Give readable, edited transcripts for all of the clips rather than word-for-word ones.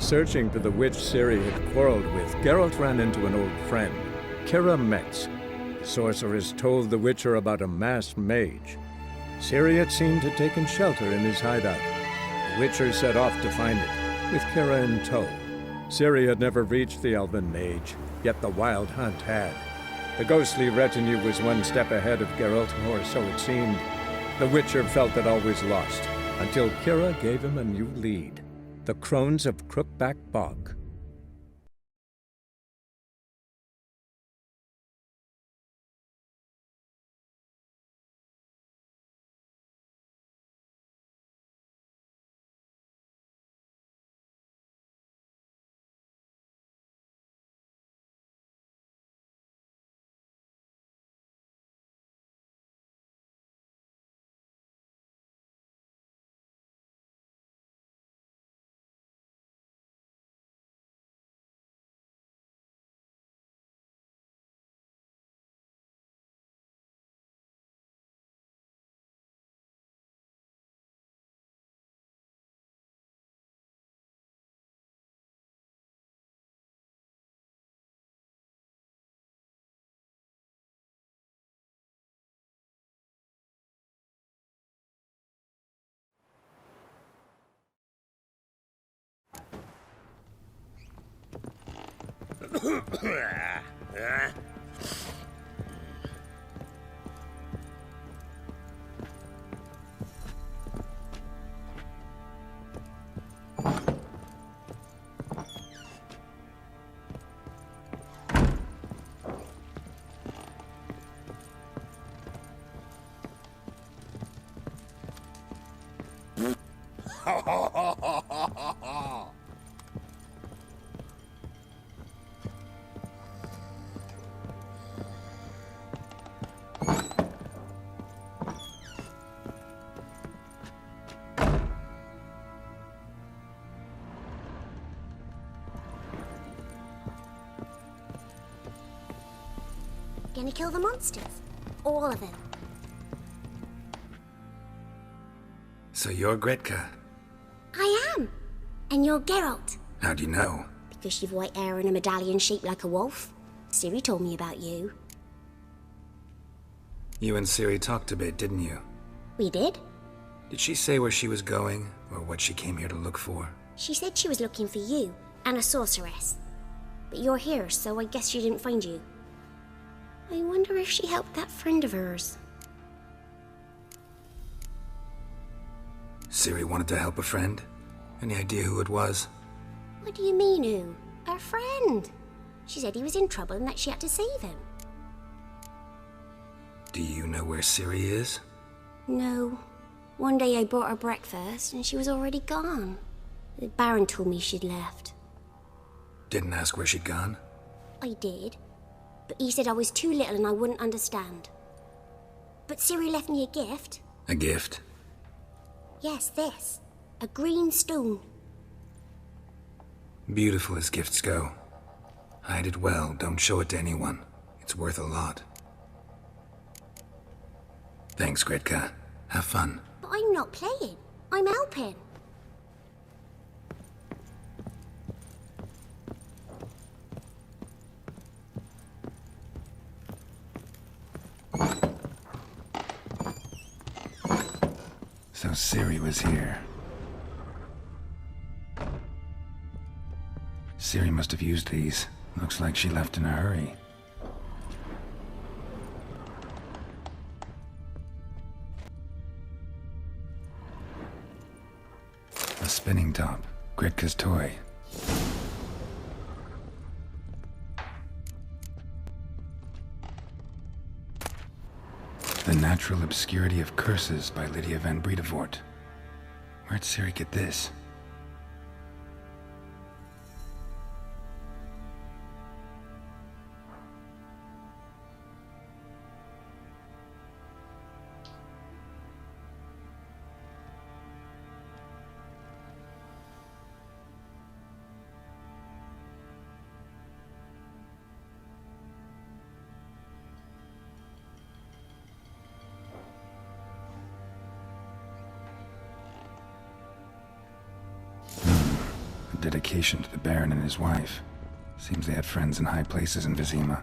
searching for the witch Ciri had quarreled with, Geralt ran into an old friend, Kira Metz. The sorceress told the Witcher about a masked mage. Ciri had seemed to have taken shelter in his hideout. The Witcher set off to find it, with Kira in tow. Ciri had never reached the elven mage, yet the Wild Hunt had. The ghostly retinue was one step ahead of Geralt, or so it seemed. The Witcher felt that all was lost, until Kira gave him a new lead. The Crones of Crookback Bog. Gonna kill the monsters. All of them. So you're Gretka? I am. And you're Geralt. How'd you know? Because you've white hair and a medallion shaped like a wolf. Ciri told me about you. You and Ciri talked a bit, didn't you? We did? Did she say where she was going, or what she came here to look for? She said she was looking for you, and a sorceress. But you're here, so I guess she didn't find you. I wonder if she helped that friend of hers. Ciri wanted to help a friend? Any idea who it was? What do you mean, who? Her friend. She said he was in trouble and that she had to save him. Do you know where Ciri is? No. One day I brought her breakfast and she was already gone. The Baron told me she'd left. Didn't ask where she'd gone? I did. But he said I was too little and I wouldn't understand. But Ciri left me a gift. A gift? Yes, this. A green stone. Beautiful as gifts go. Hide it well, don't show it to anyone. It's worth a lot. Thanks, Gretka. Have fun. But I'm not playing. I'm helping. So Ciri was here. Ciri must have used these. Looks like she left in a hurry. A spinning top. Gretka's toy. The Natural Obscurity of Curses by Lydia van Bredevoort. Where'd Ciri get this? dedication to the Baron and his wife. Seems they had friends in high places in Vizima.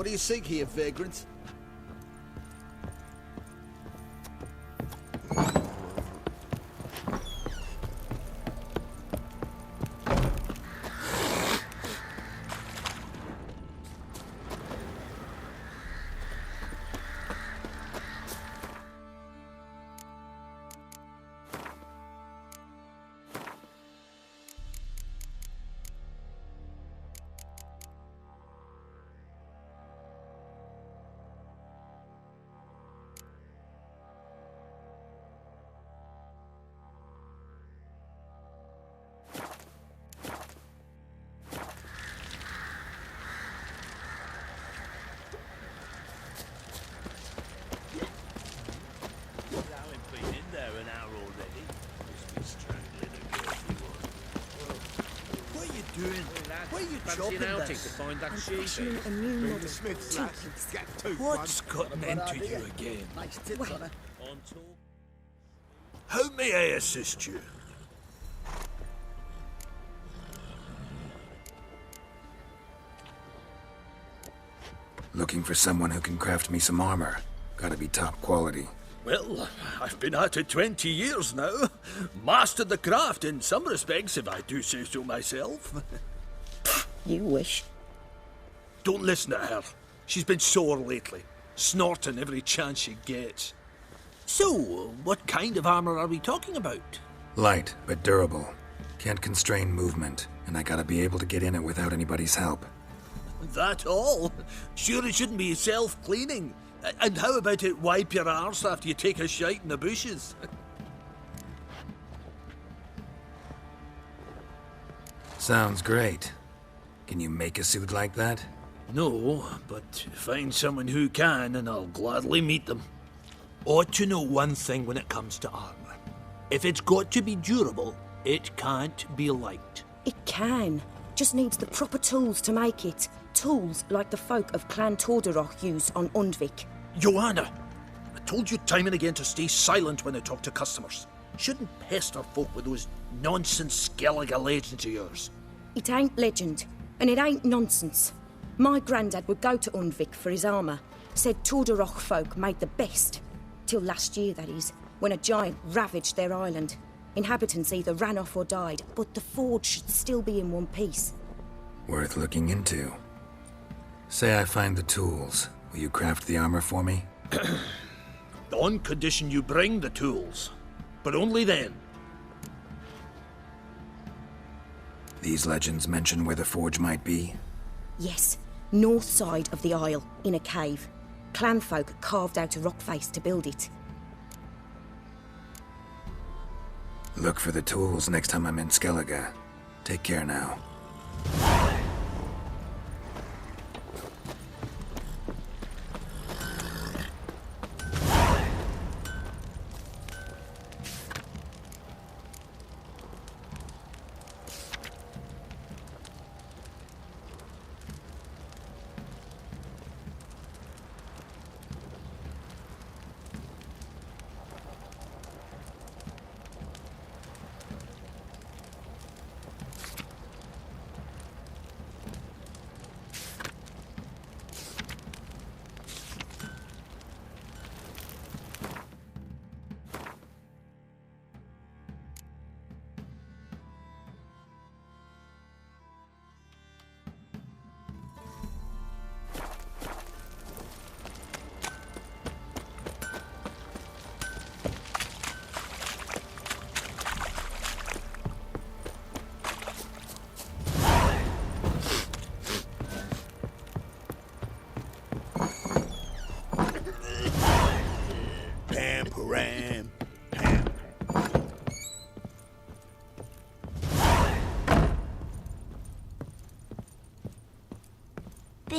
What do you seek here, vagrant? Where are you chopping this? To find that I'm sheep. fashioning a new model. Smith's Two, lass. please. Get two. What's gotten into you again? Nice tits Well. on her. On tour. How may I assist you? Looking for someone who can craft me some armor. Gotta be top quality. Well, I've been at it 20 years now. Mastered the craft in some respects, if I do say so myself. You wish. Don't listen to her. She's been sore lately, snorting every chance she gets. So, what kind of armor are we talking about? Light, but durable. Can't constrain movement, and I gotta be able to get in it without anybody's help. That all? Sure it shouldn't be self-cleaning. And how about it wipe your arse after you take a shite in the bushes? Sounds great. Can you make a suit like that? No, but find someone who can and I'll gladly meet them. Ought to know one thing when it comes to armor. If it's got to be durable, it can't be light. It can. Just needs the proper tools to make it. Tools like the folk of Clan Tordaroch use on Undvik. Joanna, I told you time and again to stay silent when I talk to customers. Shouldn't pester folk with those nonsense Skellige legends of yours. It ain't legend, and it ain't nonsense. My grandad would go to Undvik for his armour. Said Tordaroch folk made the best. Till last year, that is, when a giant ravaged their island. Inhabitants either ran off or died, but the forge should still be in one piece. Worth looking into. Say I find the tools. Will you craft the armor for me? On condition you bring the tools. But only then. These legends mention where the forge might be? Yes, north side of the isle, in a cave. Clanfolk carved out a rock face to build it. Look for the tools next time I'm in Skellige. Take care now.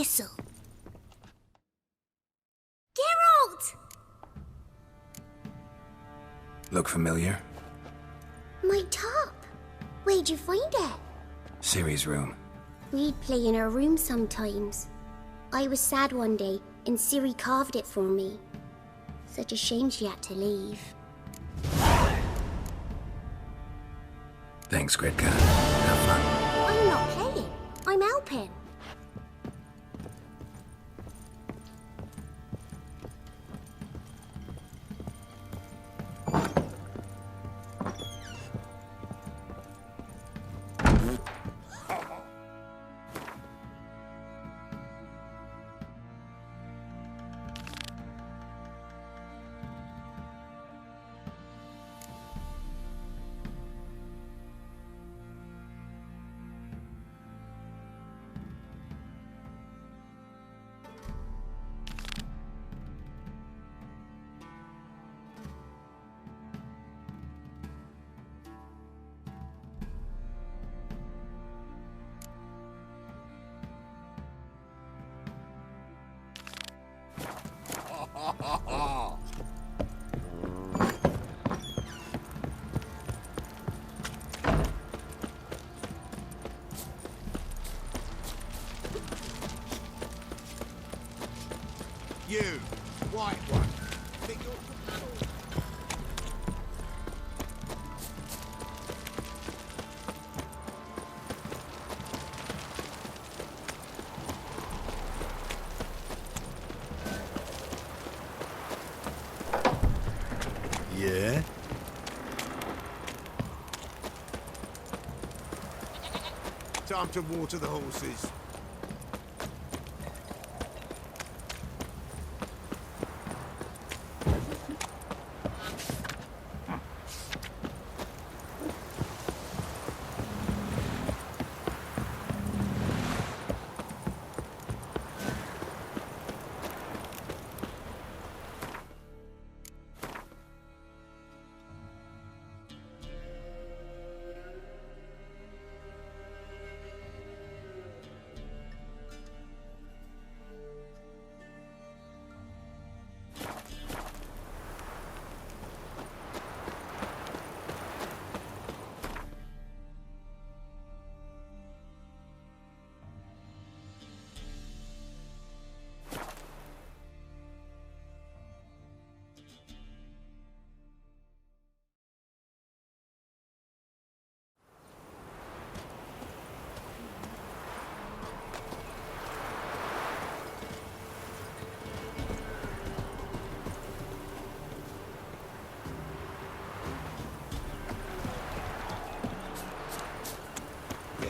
epistle. Geralt! Look familiar? My top. Where'd you find it? Ciri's room. We'd play in her room sometimes. I was sad one day, and Ciri carved it for me. Such a shame she had to leave. Thanks, Gritka. Have fun. I'm not playing. I'm helping. You, white one. Think you're... Yeah? Time to water the horses.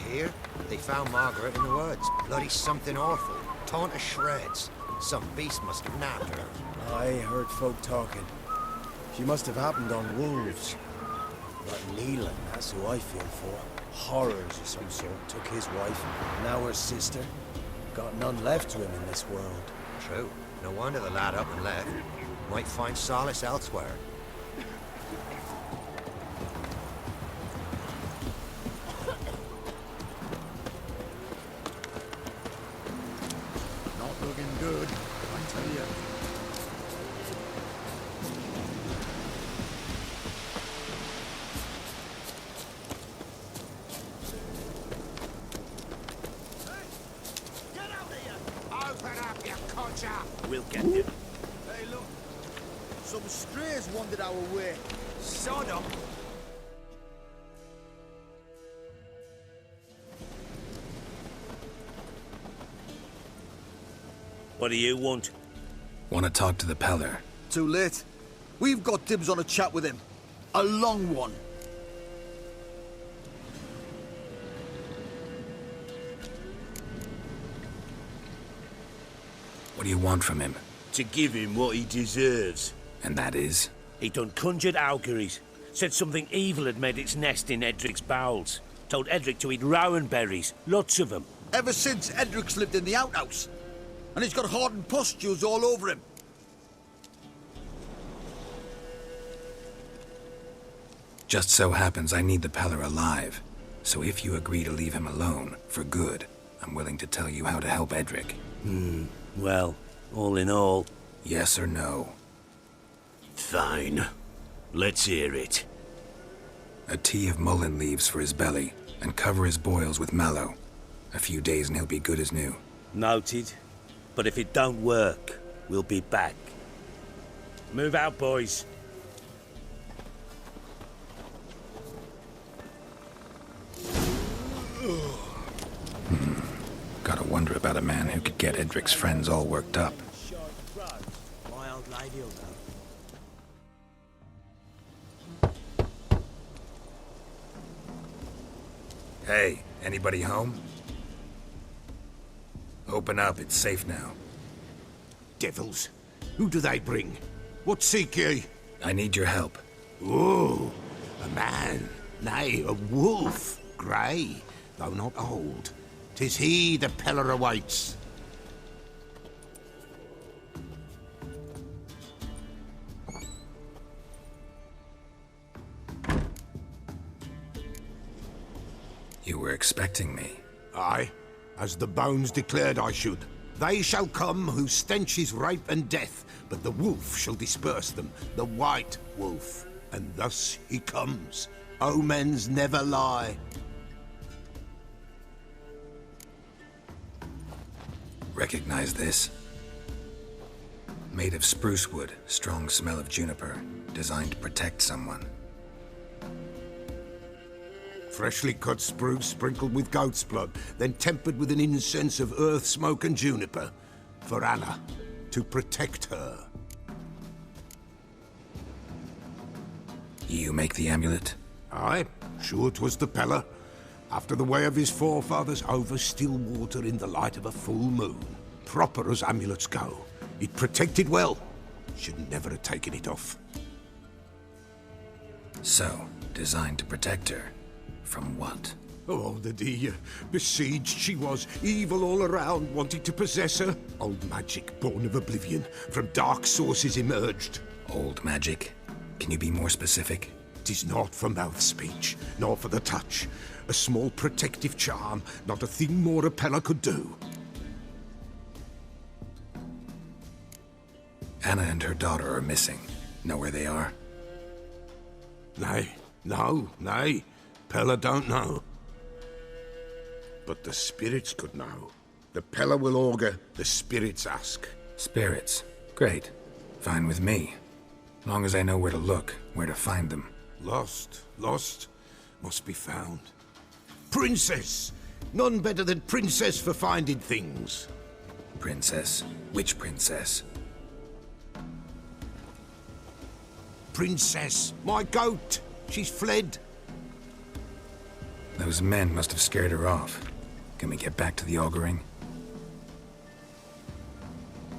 Here, they found Margaret in the woods. Bloody something awful. Torn to shreds. Some beast must have nabbed her. I heard folk talking. She must have happened on wolves. But Leland, that's who I feel for. Horrors of some sort took his wife, now her sister. Got none left to him in this world. True. No wonder the lad up and left. Might find solace elsewhere. Not looking good, I tell you. Get out of here! Open up, you codger! We'll get him. Hey, look. Some strays wandered our way. Sod up! What do you want? Want to talk to the Peller. Too late. We've got dibs on a chat with him. A long one. What do you want from him? To give him what he deserves. And that is? He done conjured auguries. Said something evil had made its nest in Edric's bowels. Told Edric to eat rowan berries. Lots of them. Ever since Edric's lived in the outhouse. And he's got hardened pustules all over him. Just so happens I need the Peller alive. So if you agree to leave him alone, for good, I'm willing to tell you how to help Edric. Well, all in all... Yes or no? Fine. Let's hear it. A tea of mullein leaves for his belly, and cover his boils with mallow. A few days and he'll be good as new. Noted. But if it don't work, we'll be back. Move out, boys. Gotta wonder about a man who could get Edric's friends all worked up. My old lady'll know. Hey, anybody home? Open up, it's safe now. Devils. Who do they bring? What seek ye? I need your help. Oh, a man. Nay, a wolf. Grey, though not old. 'Tis he the Peller awaits. You were expecting me. Aye, as the bones declared I should. They shall come whose stench is rape and death, but the wolf shall disperse them, the white wolf. And thus he comes. Omens never lie. Recognize this? Made of spruce wood, strong smell of juniper, designed to protect someone. Freshly cut spruce sprinkled with goat's blood, then tempered with an incense of earth, smoke and juniper. For Anna, to protect her. You make the amulet? Aye, sure 'twas the Peller. After the way of his forefathers, over still water in the light of a full moon. Proper as amulets go. It protected well. Should never have taken it off. So, designed to protect her. From what? Oh, the dear. Besieged she was, evil all around, wanting to possess her. Old magic, born of oblivion, from dark sources emerged. Old magic? Can you be more specific? 'Tis not for mouth speech, nor for the touch. A small protective charm, not a thing more a Peller could do. Anna and her daughter are missing. Know where they are? Nay, nay. Peller don't know. But the spirits could know. The Peller will augur, the spirits ask. Spirits. Great. Fine with me. Long as I know where to look, where to find them. Lost, must be found. Princess! None better than Princess for finding things. Princess? Which princess? Princess, my goat! She's fled. Those men must have scared her off. Can we get back to the auguring?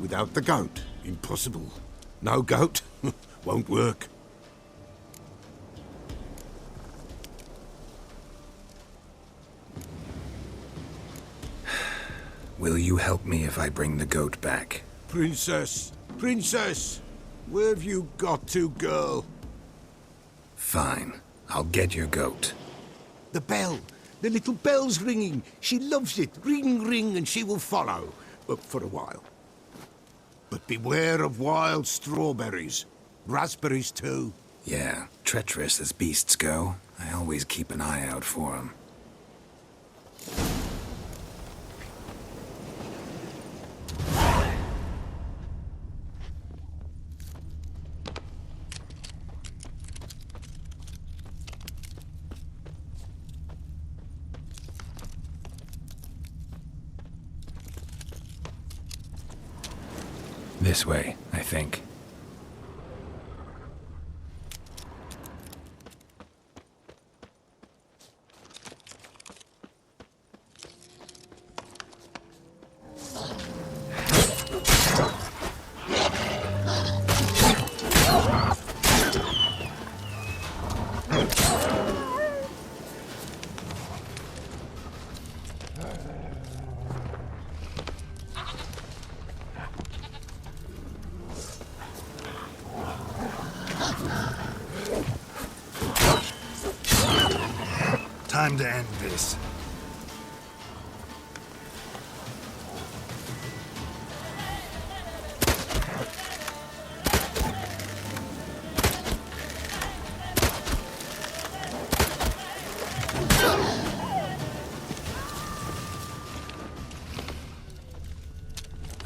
Without the goat, impossible. No goat, won't work. Will you help me if I bring the goat back? Princess! Where have you got to, girl? Fine. I'll get your goat. The bell! The little bell's ringing. She loves it. Ring, ring, and she will follow. For a while. But beware of wild strawberries. Raspberries, too. Yeah, treacherous as beasts go. I always keep an eye out for them. This way, I think. Time to end this.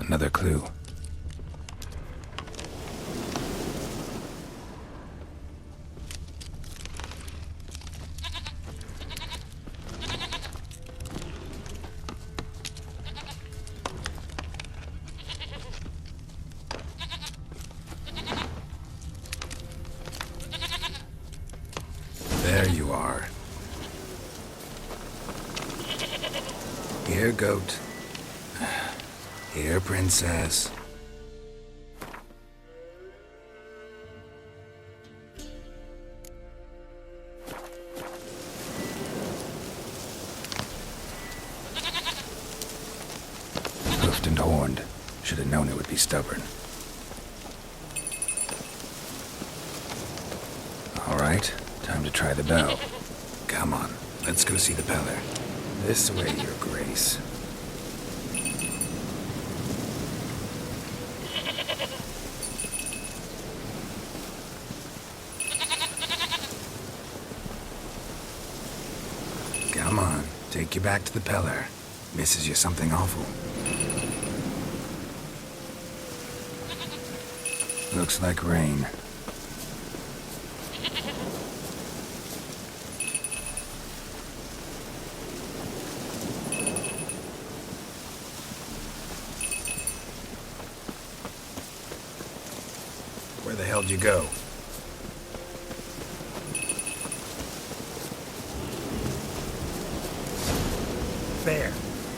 Another clue. There you are. Here, goat. Here, princess. Hoofed and horned. Should have known it would be stubborn. All right, time to try the bell. Come on, let's go see the Peller. This way, Your Grace. Come on, take you back to the Peller. Misses you something awful. Looks like rain. Where the hell did you go? Bear!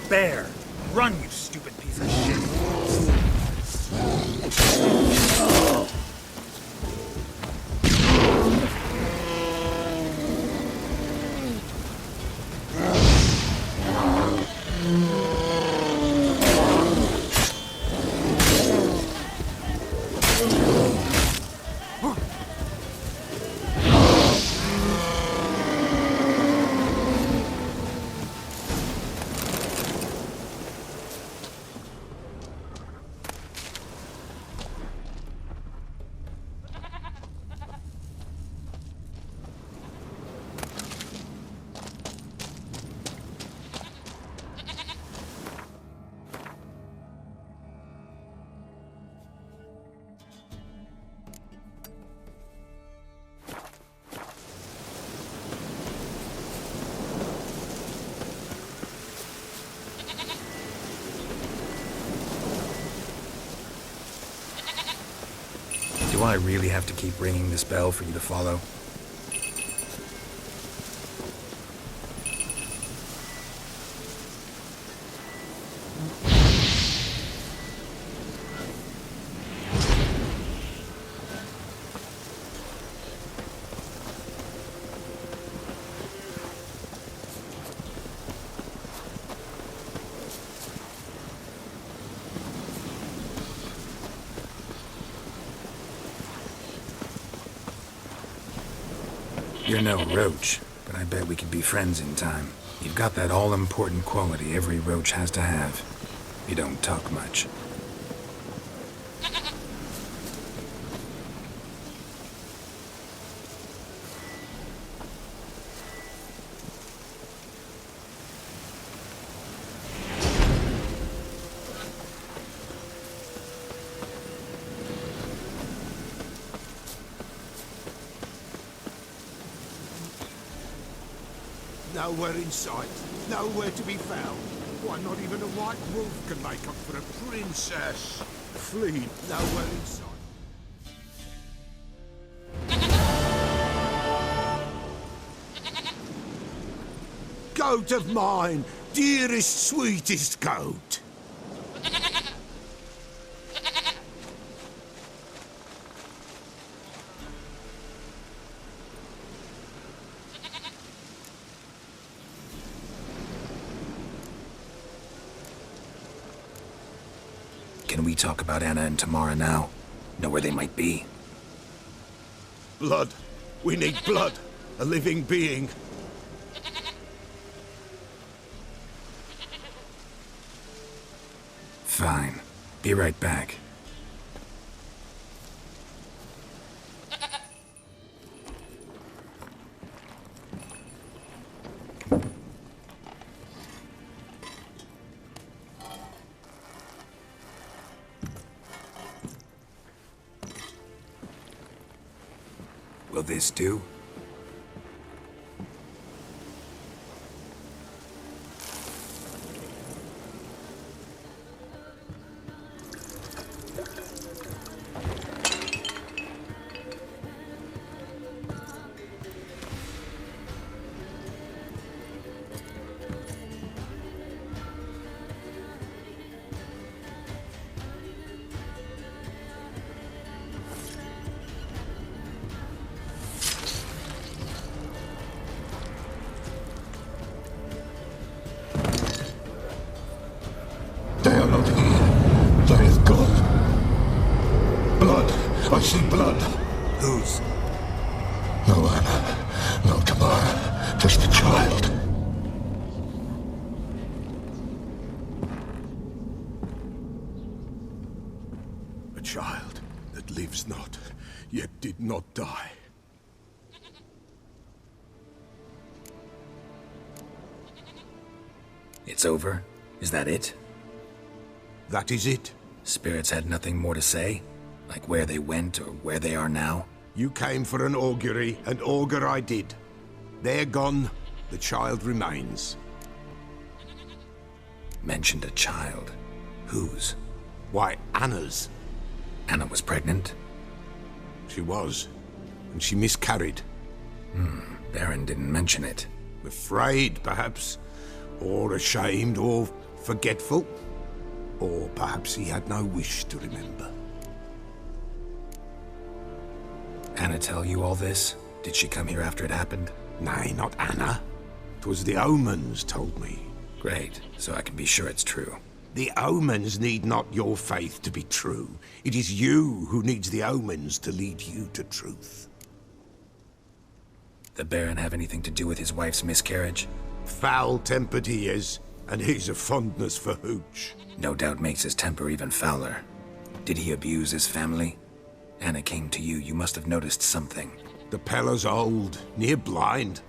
Bear! Run, you stupid piece of shit! Do I really have to keep ringing this bell for you to follow? You're no roach, but I bet we could be friends in time. You've got that all-important quality every roach has to have. You don't talk much. Nowhere in sight, nowhere to be found. Why, not even a white wolf can make up for a princess. Flee, nowhere in sight. Goat of mine, dearest, sweetest goat. Can we talk about Anna and Tamara now? Know where they might be? Blood. We need blood. A living being. Fine. Be right back. Will this do? They are not here. They is gone. Blood. I see blood. Whose? No Anna. No Tamara. Just the child. A child that lives not, yet did not die. It's over? Is that it? That is it. Spirits had nothing more to say? Like where they went or where they are now? You came for an augury, and augur I did. They're gone. The child remains. Mentioned a child. Whose? Why, Anna's. Anna was pregnant? She was. And she miscarried. Baron didn't mention it. Afraid, perhaps. Or ashamed, or forgetful. Or perhaps he had no wish to remember. Anna tell you all this? Did she come here after it happened? Nay, not Anna. 'Twas the omens told me. Great, so I can be sure it's true. The omens need not your faith to be true. It is you who needs the omens to lead you to truth. The Baron have anything to do with his wife's miscarriage? Foul-tempered he is, and he's a fondness for hooch. No doubt makes his temper even fouler. Did he abuse his family? Anna came to you, you must have noticed something. The Pella's old, near blind,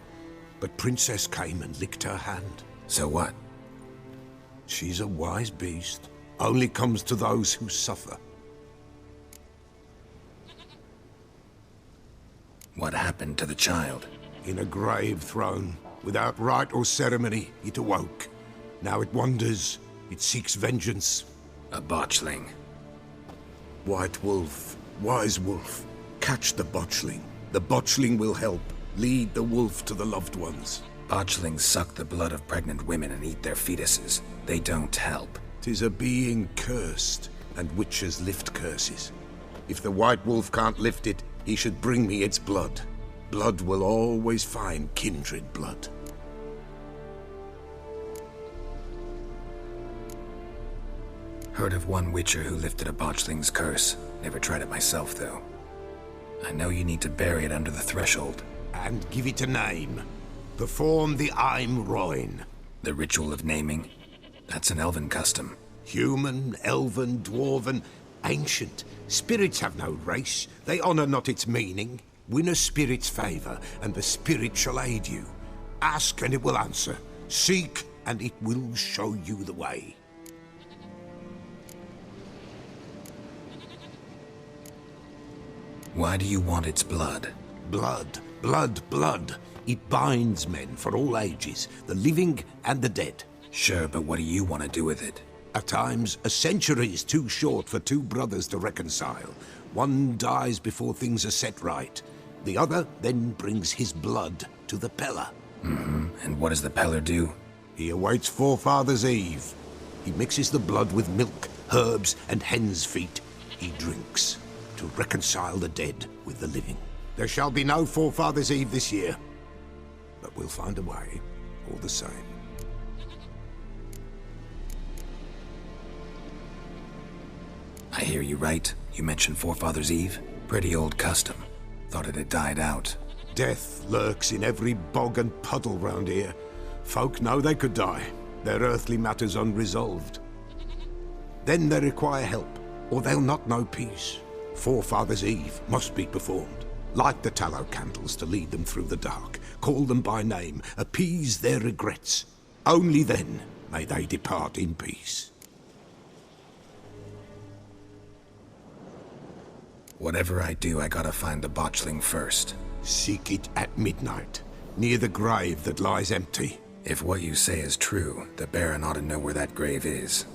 but Princess came and licked her hand. So what? She's a wise beast. Only comes to those who suffer. What happened to the child? In a grave thrown, without rite or ceremony, it awoke. Now it wanders, it seeks vengeance. A botchling. White Wolf, wise wolf, catch the botchling. The botchling will help, lead the wolf to the loved ones. Botchlings suck the blood of pregnant women and eat their fetuses. They don't help. 'Tis a being cursed, and witches lift curses. If the White Wolf can't lift it, he should bring me its blood. Blood will always find kindred blood. Heard of one witcher who lifted a botchling's curse. Never tried it myself, though. I know you need to bury it under the threshold. And give it a name. Perform the Aim Roin. The ritual of naming? That's an elven custom. Human, elven, dwarven, ancient. Spirits have no race. They honor not its meaning. Win a spirit's favor, and the spirit shall aid you. Ask, and it will answer. Seek, and it will show you the way. Why do you want its blood? Blood, blood, blood. It binds men for all ages, the living and the dead. Sure, but what do you want to do with it? At times, a century is too short for two brothers to reconcile. One dies before things are set right. The other then brings his blood to the Pella. And what does the Peller do? He awaits Forefathers' Eve. He mixes the blood with milk, herbs, and hen's feet. He drinks to reconcile the dead with the living. There shall be no Forefathers' Eve this year, but we'll find a way, all the same. I hear you right. You mentioned Forefathers' Eve? Pretty old custom. Thought it had died out. Death lurks in every bog and puddle round here. Folk know they could die, their earthly matters unresolved. Then they require help, or they'll not know peace. Forefathers' Eve must be performed. Light the tallow candles to lead them through the dark. Call them by name, appease their regrets. Only then may they depart in peace. Whatever I do, I gotta find the botchling first. Seek it at midnight, near the grave that lies empty. If what you say is true, the Baron ought to know where that grave is.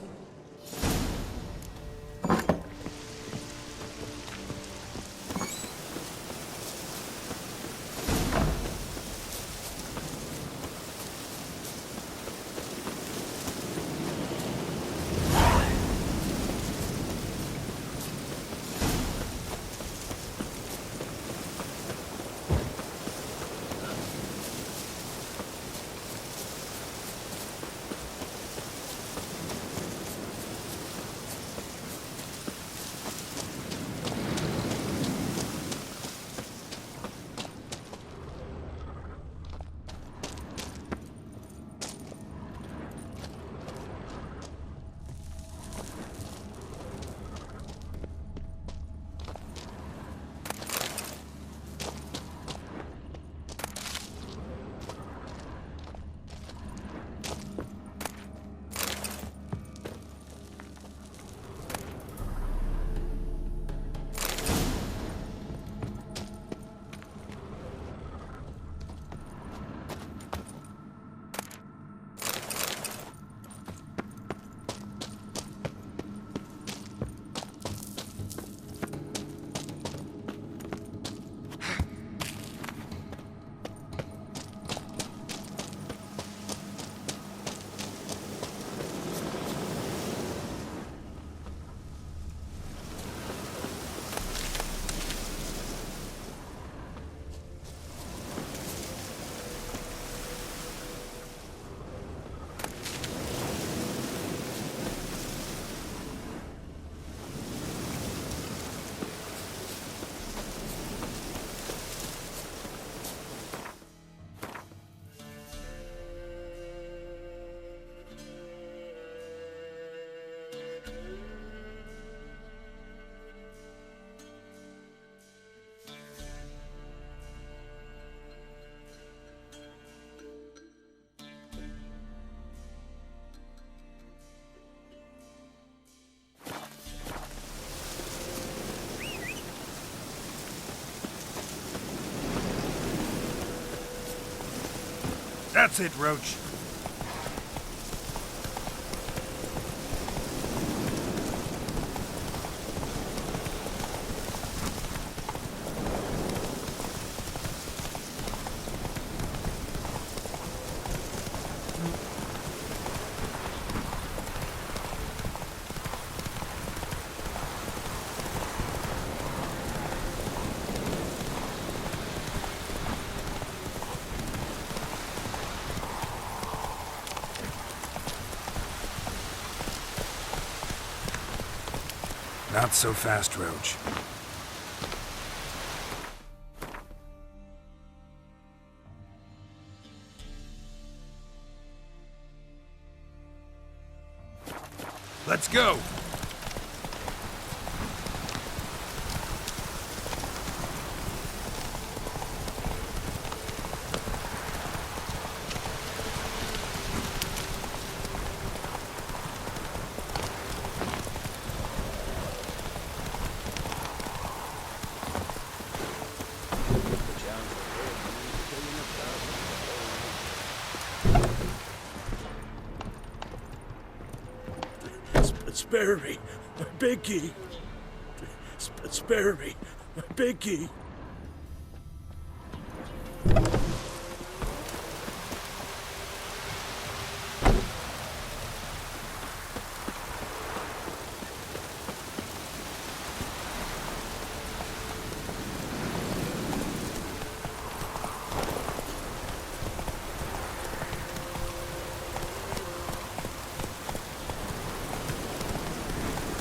That's it, Roach. Not so fast, Roach. Let's go! Spare me, I beg ye. Spare me, I beg ye.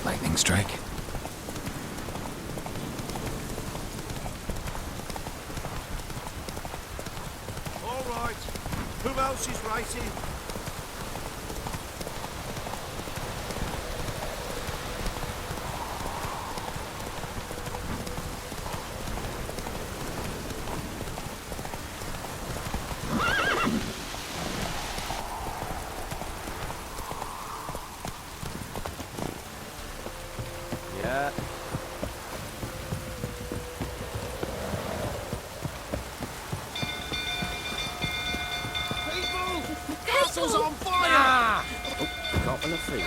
Lightning strike? All right. Who else is racing? castle's on fire! Couple of feet.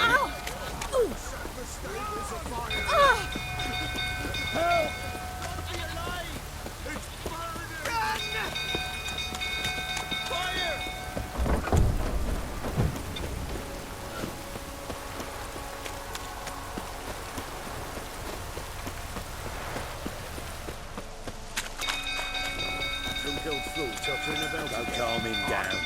Go calm him down.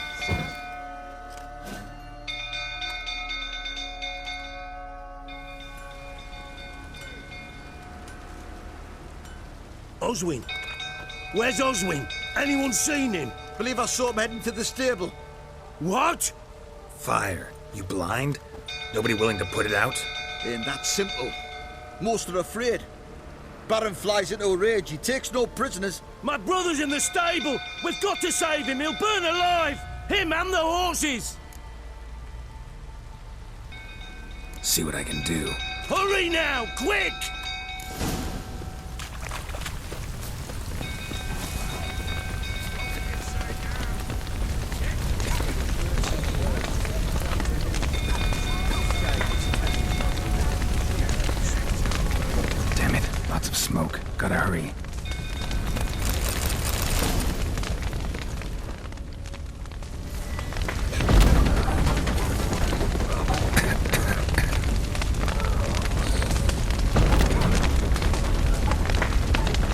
Oswin? Where's Oswin? Anyone seen him? Believe I saw him heading to the stable. What? Fire. You blind? Nobody willing to put it out? Ain't that simple. Most are afraid. Baron flies into a rage. He takes no prisoners. My brother's in the stable! We've got to save him! He'll burn alive! Him and the horses! See what I can do. Hurry now! Quick! Damn it. Lots of smoke. Gotta hurry.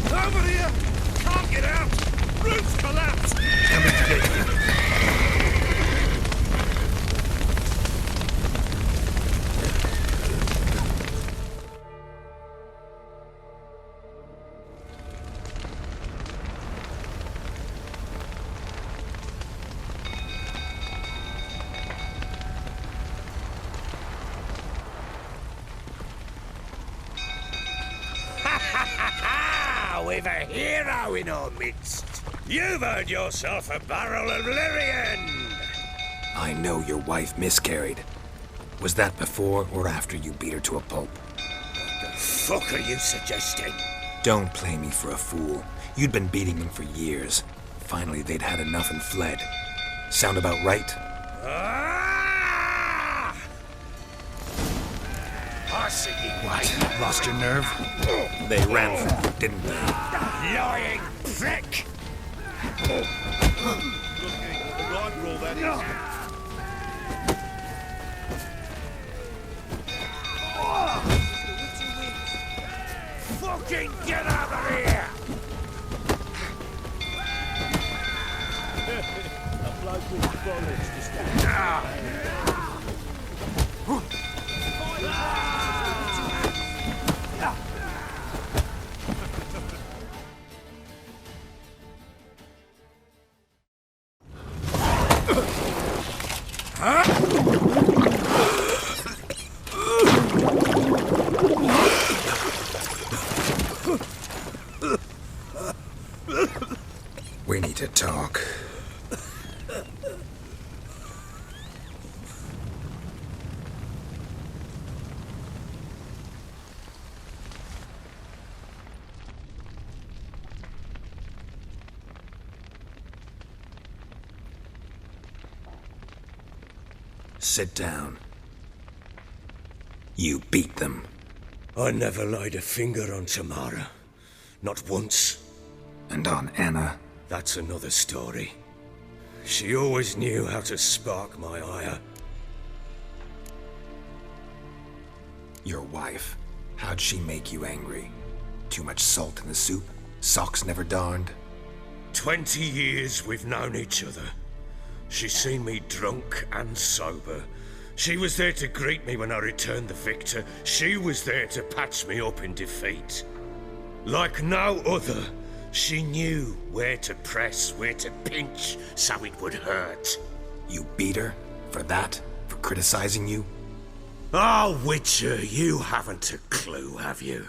Over here! Can't get out! Roof's collapsed! Coming to get you. We've a hero in our midst. You've earned yourself a barrel of Lyrian. I know your wife miscarried. Was that before or after you beat her to a pulp? What the fuck are you suggesting? Don't play me for a fool. You'd been beating them for years. Finally, they'd had enough and fled. Sound about right? Ah! I see you. What? Lost your nerve? They ran from you, didn't they? Lying prick! Fucking get out of here! A bloke with bullets to stand. We need to talk. Sit down. You beat them. I never laid a finger on Tamara. Not once. And on Anna? That's another story. She always knew how to spark my ire. Your wife. How'd she make you angry? Too much salt in the soup? Socks never darned? 20 years we've known each other. She's seen me drunk and sober. She was there to greet me when I returned the victor. She was there to patch me up in defeat. Like no other, she knew where to press, where to pinch, so it would hurt. You beat her? For that? For criticizing you? Oh, Witcher, you haven't a clue, have you?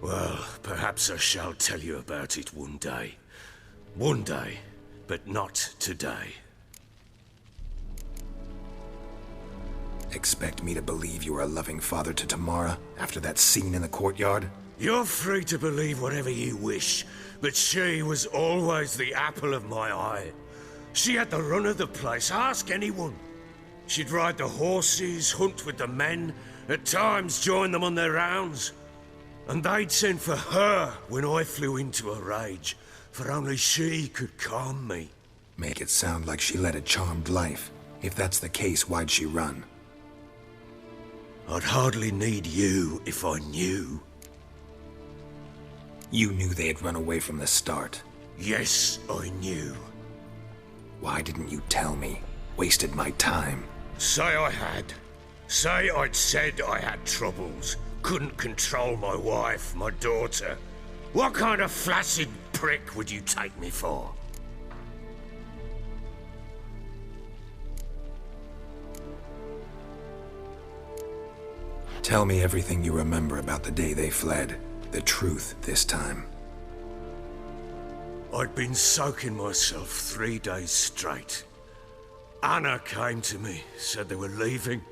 Well, perhaps I shall tell you about it one day. One day, but not today. Expect me to believe you were a loving father to Tamara after that scene in the courtyard? You're free to believe whatever you wish, but she was always the apple of my eye. She had the run of the place, ask anyone. She'd ride the horses, hunt with the men, at times join them on their rounds. And they'd send for her when I flew into a rage, for only she could calm me. Make it sound like she led a charmed life. If that's the case, why'd she run? I'd hardly need you if I knew. You knew they had run away from the start. Yes, I knew. Why didn't you tell me? Wasted my time. Say I had. Say I'd said I had troubles. Couldn't control my wife, my daughter. What kind of flaccid prick would you take me for? Tell me everything you remember about the day they fled. The truth this time. I'd been soaking myself 3 days straight. Anna came to me, said they were leaving.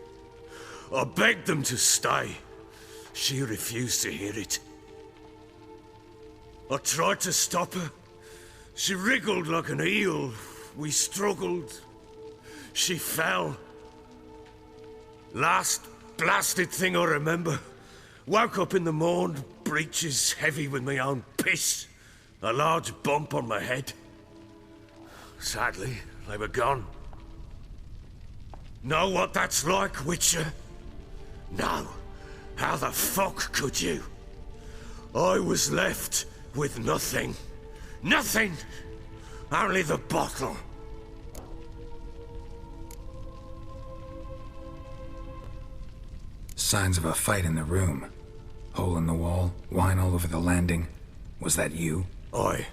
I begged them to stay. She refused to hear it. I tried to stop her. She wriggled like an eel. We struggled. She fell. Last blasted thing I remember. Woke up in the morn, breeches heavy with my own piss. A large bump on my head. Sadly, they were gone. Know what that's like, Witcher? No. How the fuck could you? I was left with nothing. Nothing! Only the bottle. Signs of a fight in the room. Hole in the wall, wine all over the landing. Was that you? Aye.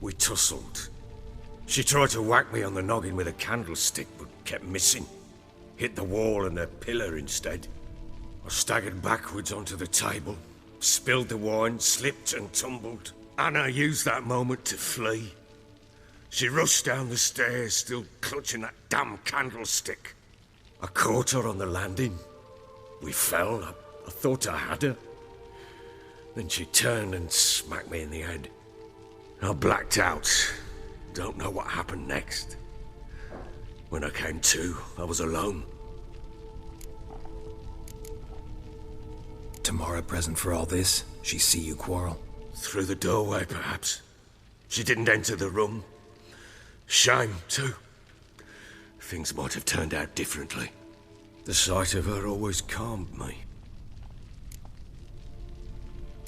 We tussled. She tried to whack me on the noggin with a candlestick, but kept missing. Hit the wall and a pillar instead. I staggered backwards onto the table, spilled the wine, slipped and tumbled. Anna used that moment to flee. She rushed down the stairs, still clutching that damn candlestick. I caught her on the landing. We fell. I thought I had her. Then she turned and smacked me in the head. I blacked out. Don't know what happened next. When I came to, I was alone. Tamara present for all this? She see you quarrel? Through the doorway, perhaps. She didn't enter the room. Shame, too. Things might have turned out differently. The sight of her always calmed me.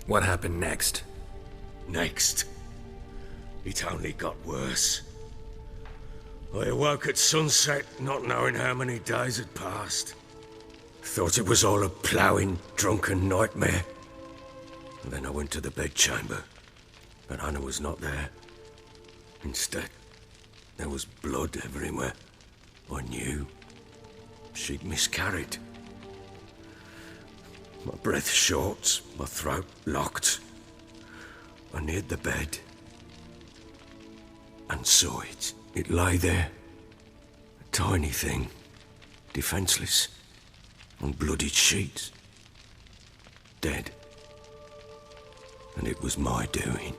What happened next? Next? It only got worse. I awoke at sunset, not knowing how many days had passed. Thought it was all a ploughing, drunken nightmare. And then I went to the bedchamber, but Anna was not there. Instead, there was blood everywhere. I knew she'd miscarried. My breath short, my throat locked. I neared the bed and saw it. It lay there, a tiny thing, defenseless, on bloodied sheets, dead. And it was my doing.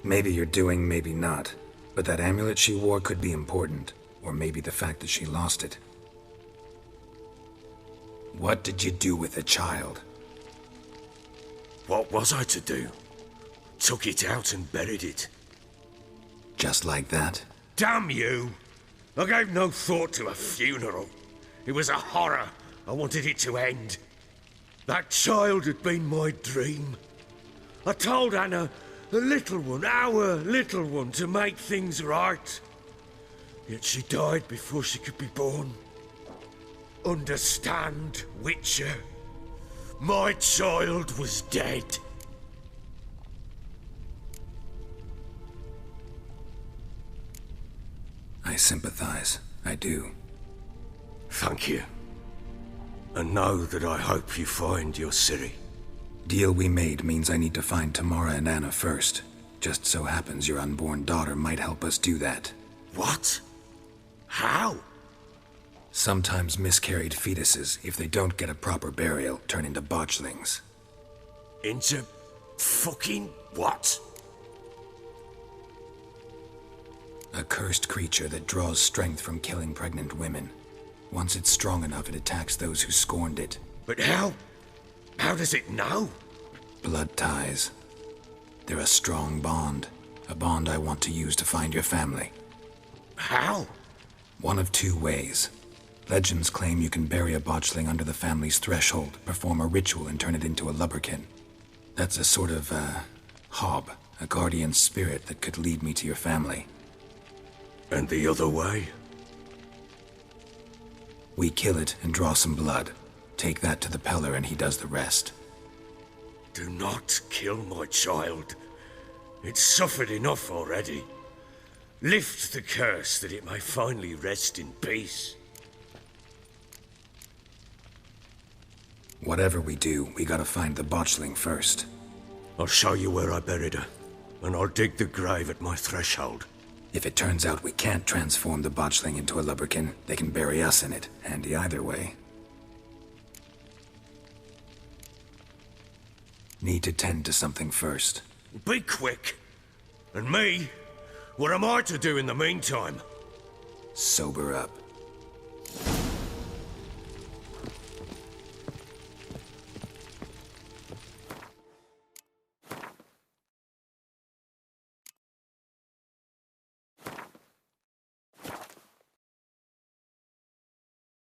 Maybe you're doing, maybe not. But that amulet she wore could be important. Or maybe the fact that she lost it. What did you do with the child? What was I to do? Took it out and buried it. Just like that? Damn you! I gave no thought to a funeral. It was a horror. I wanted it to end. That child had been my dream. I told Anna, the little one, our little one, to make things right. Yet she died before she could be born. Understand, Witcher? My child was dead. I sympathize. I do. Thank you. And know that I hope you find your Ciri. Deal we made means I need to find Tamara and Anna first. Just so happens your unborn daughter might help us do that. What? How? Sometimes miscarried fetuses, if they don't get a proper burial, turn into botchlings. Into fucking what? A cursed creature that draws strength from killing pregnant women. Once it's strong enough, it attacks those who scorned it. But how? How does it know? Blood ties. They're a strong bond. A bond I want to use to find your family. How? One of two ways. Legends claim you can bury a botchling under the family's threshold, perform a ritual, and turn it into a lubberkin. That's a sort of, hob, a guardian spirit that could lead me to your family. And the other way? We kill it and draw some blood. Take that to the Peller and he does the rest. Do not kill my child. It's suffered enough already. Lift the curse that it may finally rest in peace. Whatever we do, we gotta find the botchling first. I'll show you where I buried her, and I'll dig the grave at my threshold. If it turns out we can't transform the botchling into a lubberkin, they can bury us in it. Handy either way. Need to tend to something first. Be quick. And me? What am I to do in the meantime? Sober up.